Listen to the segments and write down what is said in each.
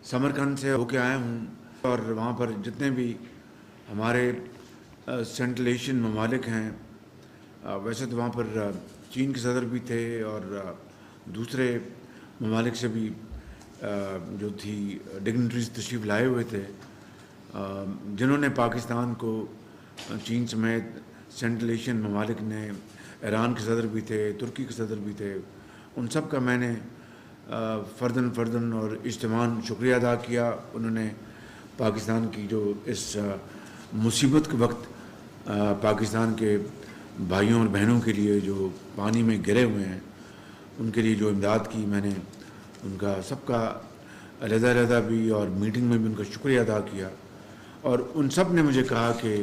समरकंद से होके आया हूँ और वहाँ पर जितने भी हमारे सेंट्रल एशियन ममालिक हैं, वैसे तो वहाँ पर चीन के सदर भी थे और दूसरे ममालिक से भी जो थी डिग्निटरीज तशरीफ़ लाए हुए थे, जिन्होंने पाकिस्तान को चीन समेत सेंट्रल एशियन ममालिक ने, ईरान के सदर भी थे, तुर्की के सदर भी थे, उन सब का मैंने फ़र्दन और इज्तिमान शुक्रिया अदा किया। उन्होंने पाकिस्तान की जो इस मुसीबत के वक्त पाकिस्तान के भाइयों और बहनों के लिए जो पानी में गिरे हुए हैं, उनके लिए जो इमदाद की, मैंने उनका सबका अलग-अलग भी और मीटिंग में भी उनका शुक्रिया अदा किया। और उन सब ने मुझे कहा कि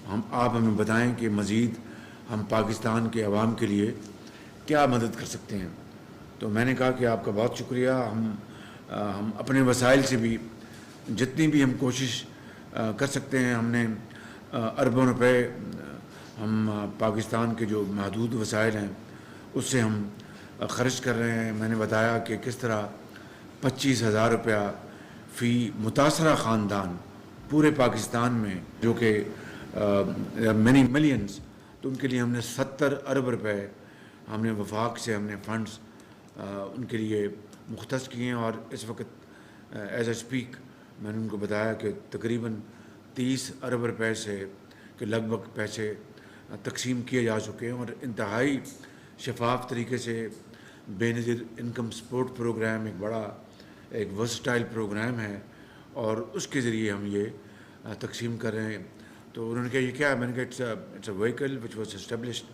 आप हमें बताएं कि मज़ीद हम पाकिस्तान के अवाम के लिए क्या मदद कर सकते हैं। तो मैंने कहा कि आपका बहुत शुक्रिया। हम अपने वसाइल से भी जितनी भी हम कोशिश कर सकते हैं, हमने अरबों रुपए हम पाकिस्तान के जो महदूद वसाइल हैं उससे हम ख़र्च कर रहे हैं। मैंने बताया कि किस तरह 25,000 रुपया फ़ी मुतासरा ख़ानदान पूरे पाकिस्तान में, जो कि मैनी मिलियंस, तो उनके लिए हमने 70 अरब रुपए हमने वफाक से हमने फ़ंड्स उनके लिए मुख्तस किए हैं। और इस वक्त एज ए स्पीक मैंने उनको बताया कि तकरीबन 30 अरब रुपए से के लगभग पैसे तकसीम किए जा चुके हैं और इंतहाई शफाफ तरीके से बेनज़ीर इनकम सपोर्ट प्रोग्राम एक बड़ा एक वर्सटाइल प्रोग्राम है और उसके ज़रिए हम ये तकसीम कर रहे हैं। तो उन्होंने कहा ये क्या है? मैंने कहा it's a vehicle which was established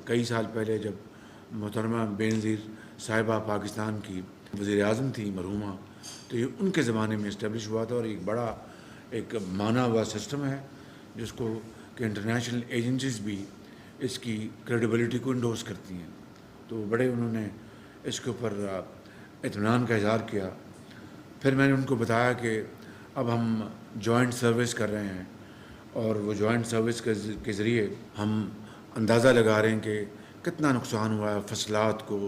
कई साल पहले, जब मोहतरमा बेनज़ीर साहिबा पाकिस्तान की वज़ीर आज़म थी मरहूमा, तो ये उनके ज़माने में इस्टेब्लिश हुआ था और एक बड़ा एक माना हुआ सिस्टम है जिसको कि इंटरनेशनल एजेंसीज भी इसकी क्रेडिबिलिटी को इंडोर्स करती हैं। तो बड़े उन्होंने इसके ऊपर इत्मीनान का इज़हार किया। फिर मैंने उनको बताया कि अब हम जॉइंट सर्विस कर रहे हैं और वो जॉइंट सर्विस के ज़रिए हम अंदाज़ा लगा रहे हैं कि कितना नुकसान हुआ है फसलात को,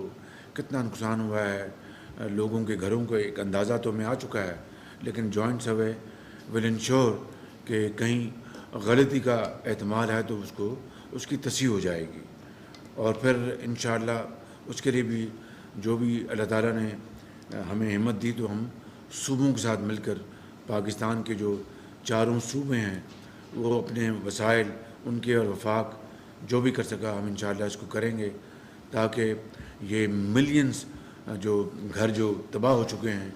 कितना नुकसान हुआ है लोगों के घरों को। एक अंदाज़ा तो हमें आ चुका है, लेकिन जॉइंट सर्वे विल इंश्योर कि कहीं गलती का एहतमाल है तो उसकी तस्हीह हो जाएगी। और फिर इंशाअल्लाह उसके लिए भी जो भी अल्लाह ताला ने हमें हिम्मत दी, तो हम सूबों के साथ मिलकर पाकिस्तान के जो चारों सूबे हैं वो अपने वसाइल उनके और वफाक जो भी कर सका हम इंशाअल्लाह इसको करेंगे, ताकि ये मिलियंस जो घर जो तबाह हो चुके हैं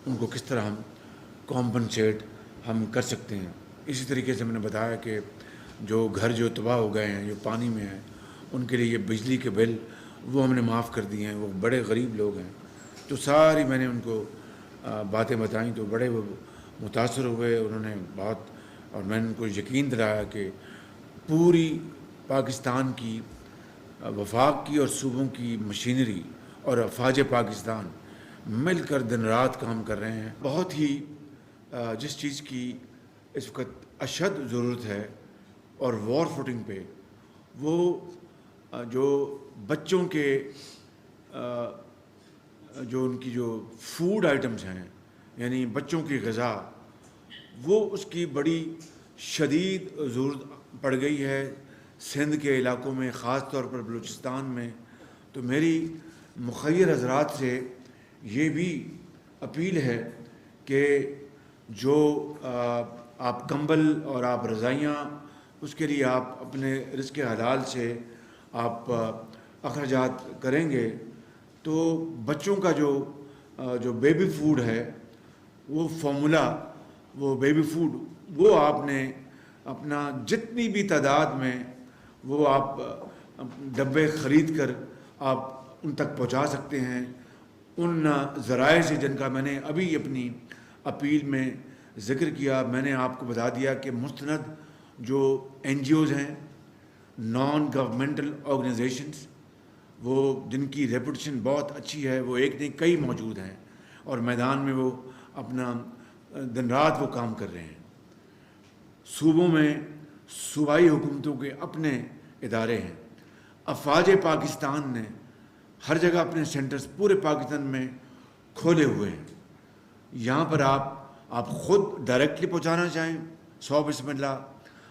उनको किस तरह हम कॉम्पनसेट हम कर सकते हैं। इसी तरीके से मैंने बताया कि जो घर जो तबाह हो गए हैं, जो पानी में हैं, उनके लिए ये बिजली के बिल वो हमने माफ़ कर दिए हैं। वो बड़े गरीब लोग हैं, तो सारी मैंने उनको बातें बताई तो बड़े वो मुतासर हुए उन्होंने बहुत। और मैंने उनको यकीन दिलाया कि पूरी पाकिस्तान की वफाक की और सूबों की मशीनरी और अफवाज पाकिस्तान मिलकर दिन रात काम कर रहे हैं। बहुत ही जिस चीज़ की इस वक्त अशद ज़रूरत है और वॉर फुटिंग पे, वो जो बच्चों के जो उनकी जो फूड आइटम्स हैं, यानी बच्चों की ग़िज़ा, वो उसकी बड़ी शदीद ज़रूरत पड़ गई है सिंध के इलाकों में, ख़ास तौर पर बलूचिस्तान में। तो मेरी मुख़य्यर हज़रात से ये भी अपील है कि जो आप कंबल और आप रज़ाइयाँ, उसके लिए आप अपने रिज़्क़ हलाल से आप अखराजात करेंगे, तो बच्चों का जो बेबी फूड है, वो फार्मूला, वो बेबी फूड, वो आपने अपना जितनी भी तादाद में वो आप डब्बे ख़रीद कर आप उन तक पहुंचा सकते हैं, उन ज़राए से जिनका मैंने अभी अपनी अपील में ज़िक्र किया। मैंने आपको बता दिया कि मुस्तनद जो NGOs हैं, नॉन गवर्नमेंटल ऑर्गेनाइजेशंस, वो जिनकी रेपुटेशन बहुत अच्छी है, वो एक नहीं कई मौजूद हैं और मैदान में वो अपना दिन रात वो काम कर रहे हैं। सूबों में सूबाई हुकूमतों के अपने इदारे हैं। अफवाज पाकिस्तान ने हर जगह अपने सेंटर्स पूरे पाकिस्तान में खोले हुए हैं यहाँ पर आप खुद डायरेक्टली पहुँचाना चाहें 100 बिस्मिल्लाह,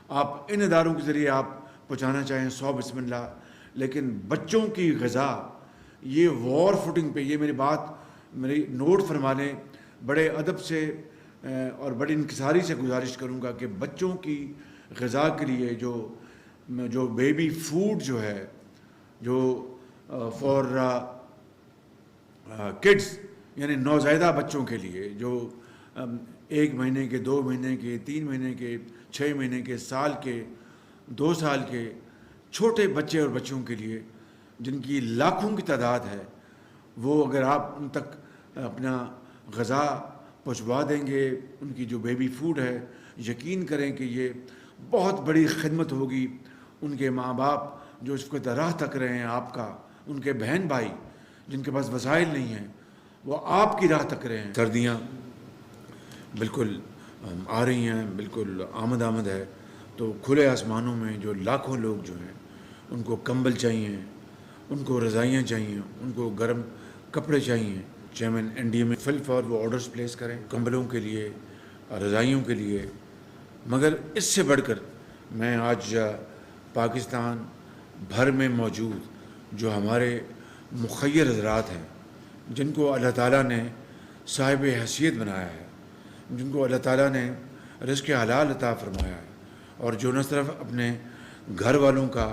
आप इन इदारों के ज़रिए आप पहुँचाना चाहें 100 बिस्मिल्लाह, लेकिन बच्चों की ग़िज़ा ये वॉर फुटिंग पे, ये मेरी बात मेरी नोट फरमा लें, बड़े अदब से और बड़ी इंकिसारी से गुजारिश करूँगा कि बच्चों की ग़िज़ा के लिए जो बेबी फूड जो है, जो फॉर किड्स यानी नौज़ायदा बच्चों के लिए, जो 1 महीने के, 2 महीने के, 3 महीने के, 6 महीने के, साल के, 2 साल के छोटे बच्चे और बच्चियों के लिए जिनकी लाखों की तादाद है, वो अगर आप उन तक अपना ग़िज़ा पहुँचवा देंगे, उनकी जो बेबी फूड है, यकीन करें कि ये बहुत बड़ी खिदमत होगी उनके माँ बाप जो इसको राह तक रहे हैं आपका, उनके बहन भाई जिनके पास वसाइल नहीं हैं, वो आपकी राह तक रहे हैं। सर्दियाँ बिल्कुल आ रही हैं, बिल्कुल आमद है, तो खुले आसमानों में जो लाखों लोग जो हैं उनको कंबल चाहिए, उनको रज़ाइयाँ चाहिए, उनको गर्म कपड़े चाहिए। चेयरमैन एनडीए में फिल फॉर वो ऑर्डर्स प्लेस करें कंबलों के लिए, रज़ाइयों के लिए। मगर इससे बढ़कर मैं आज पाकिस्तान भर में मौजूद जो हमारे मुखय्यर हज़रात हैं, जिनको अल्लाह ताला ने साहिब हैसियत बनाया है, जिनको अल्लाह ताला ने रिज़्क़ हलाल अता फरमाया है, और जो न सिर्फ अपने घर वालों का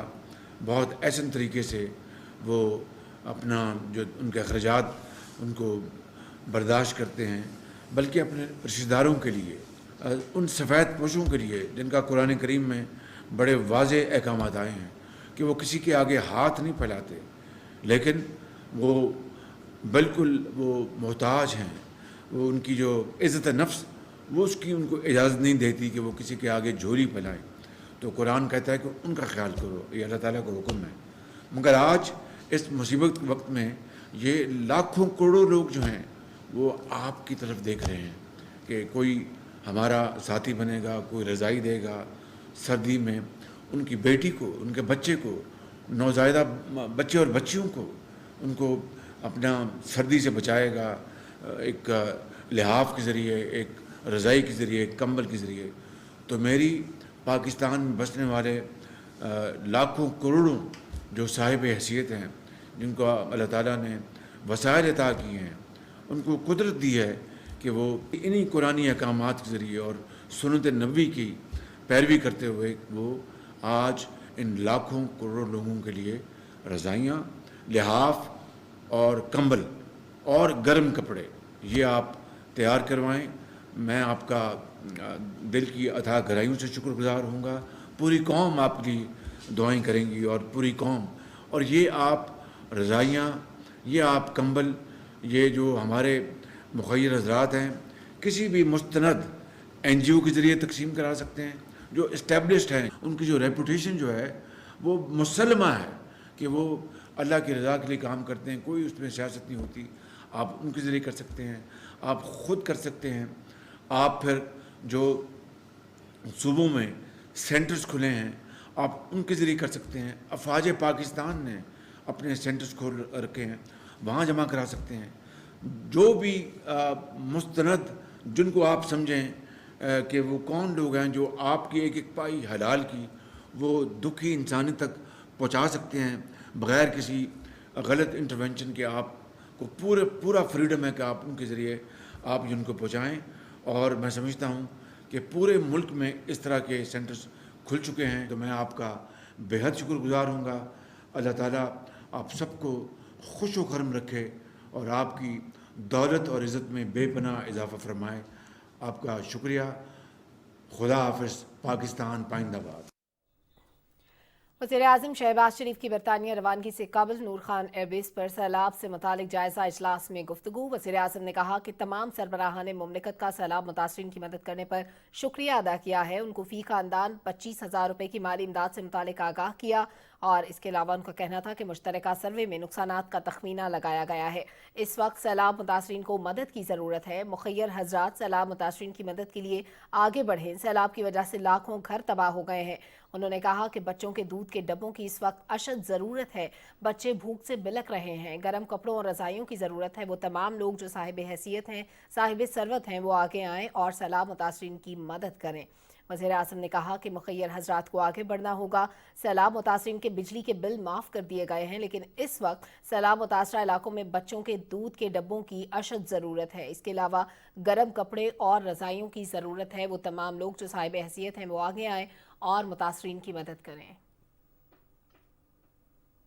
बहुत ऐसे तरीके से वो अपना जो उनके अखराजात उनको बर्दाश्त करते हैं, बल्कि अपने रिश्तेदारों के लिए, उन सफ़ेद पोशों के लिए जिनका कुरान करीम में बड़े वाज़े अहकामात आए हैं कि वो किसी के आगे हाथ नहीं फैलाते, लेकिन वो बिल्कुल वो मोहताज हैं, वो उनकी जो इज़्ज़त नफ्स वो उसकी उनको इजाज़त नहीं देती कि वो किसी के आगे झोली फैलाएं। तो कुरान कहता है कि उनका ख्याल करो, ये अल्लाह ताला का हुक्म है। मगर आज इस मुसीबत के वक्त में ये लाखों करोड़ों लोग जो हैं वो आपकी तरफ देख रहे हैं कि कोई हमारा साथी बनेगा, कोई रज़ाई देगा सर्दी में, उनकी बेटी को, उनके बच्चे को, नौज़ायदा बच्चे और बच्चियों को, उनको अपना सर्दी से बचाएगा, एक लिहाफ के ज़रिए, एक रज़ाई के ज़रिए, एक कंबल के ज़रिए। तो मेरी पाकिस्तान में बसने वाले लाखों करोड़ों जो साहिब हैसियत हैं, जिनको अल्लाह ताला ने वसाइल अता किए हैं, उनको कुदरत दी है कि वो इन्हीं कुरानी अहकामात के ज़रिए और सुन्नत नबवी की पैरवी करते हुए वो आज इन लाखों करोड़ों लोगों के लिए रज़ाइयाँ, लिहाफ और कंबल और गर्म कपड़े ये आप तैयार करवाएं। मैं आपका दिल की अथाह गहराइयों से शुक्रगुज़ार होऊंगा। पूरी कौम आपके लिए दुआएं करेंगी और पूरी कौम, और ये आप रज़ाइयाँ, ये आप कंबल, ये जो हमारे मुखय्यर हज़रात हैं किसी भी मुस्तनद NGO के ज़रिए तकसीम करा सकते हैं, जो इस्टेब्लिश्ड हैं, उनकी जो रेपुटेशन जो है वो मुसलमा है कि वो अल्लाह की रज़ा के लिए काम करते हैं, कोई उसमें सियासत नहीं होती। आप उनके ज़रिए कर सकते हैं, आप ख़ुद कर सकते हैं। आप फिर जो सूबों में सेंटर्स खुले हैं आप उनके ज़रिए कर सकते हैं। अफवाज पाकिस्तान ने अपने सेंटर्स खोल रखे हैं, वहाँ जमा करा सकते हैं। जो भी मुस्तनद जिनको आप समझें कि वो कौन लोग हैं जो आपकी एक एक पाई हलाल की वो दुखी इंसानियत तक पहुँचा सकते हैं बग़ैर किसी गलत इंटरवेंशन के, आपको पूरा फ्रीडम है कि आप उनके ज़रिए आप उनको पहुँचाएँ। और मैं समझता हूँ कि पूरे मुल्क में इस तरह के सेंटर्स खुल चुके हैं। तो मैं आपका बेहद शुक्रगुज़ार हूँगा। अल्लाह ताला आप सबको खुश व खर्म रखे और आपकी दौलत और इज़्ज़त में बेपनाह इजाफ़ा फरमाए। आपका शुक्रिया। खुदा हाफ़िज़। पाकिस्तान पाइंदाबाद। वज़ीर-ए-आज़म शहबाज शरीफ की बरतानिया रवानगी से कबल नूर खान एयरबेस पर सैलाब से मुतालिक जायजा इजलास में गुफ्तगू। वज़ीर-ए-आज़म ने कहा कि तमाम सरबराहान मुमलिकत का सैलाब मुतासरीन की मदद करने पर शुक्रिया अदा किया है। उनको फ़ी खानदान 25,000 रुपये की माली इमदाद से मुतालिक आगाह किया اور اس کے علاوہ उनका कहना था कि मुश्तरका सर्वे में नुकसानात का तखमीना लगाया गया है। इस वक्त सैलाब मुतासरीन को मदद की ज़रूरत है। मुखय्यर हजरात सैलाब मुतासरीन की मदद के लिए आगे बढ़ें। सैलाब की वजह से लाखों घर तबाह हो गए हैं। उन्होंने कहा कि बच्चों के दूध के डब्बों की इस वक्त अशद ज़रूरत है। बच्चे भूख से बिलक रहे हैं। गर्म कपड़ों और रज़ाइयों की ज़रूरत है। वो तमाम लोग जो साहिब हैसियत हैं, साहिब सरवत हैं, वो आगे आएँ और सैलाब मुतासरीन की मदद करें। वज़ीर आज़म ने कहा कि मुखय्यर हजरात को आगे बढ़ना होगा। सैलाब मुतासरीन के बिजली के बिल माफ़ कर दिए गए हैं, लेकिन इस वक्त सैलाब मुतासरा इलाकों में बच्चों के दूध के डब्बों की अशद ज़रूरत है। इसके अलावा गर्म कपड़े और रज़ाइयों की ज़रूरत है। वो तमाम लोग जो साहिब हैसियत हैं वो आगे आएँ और मुतासरीन की मदद करें।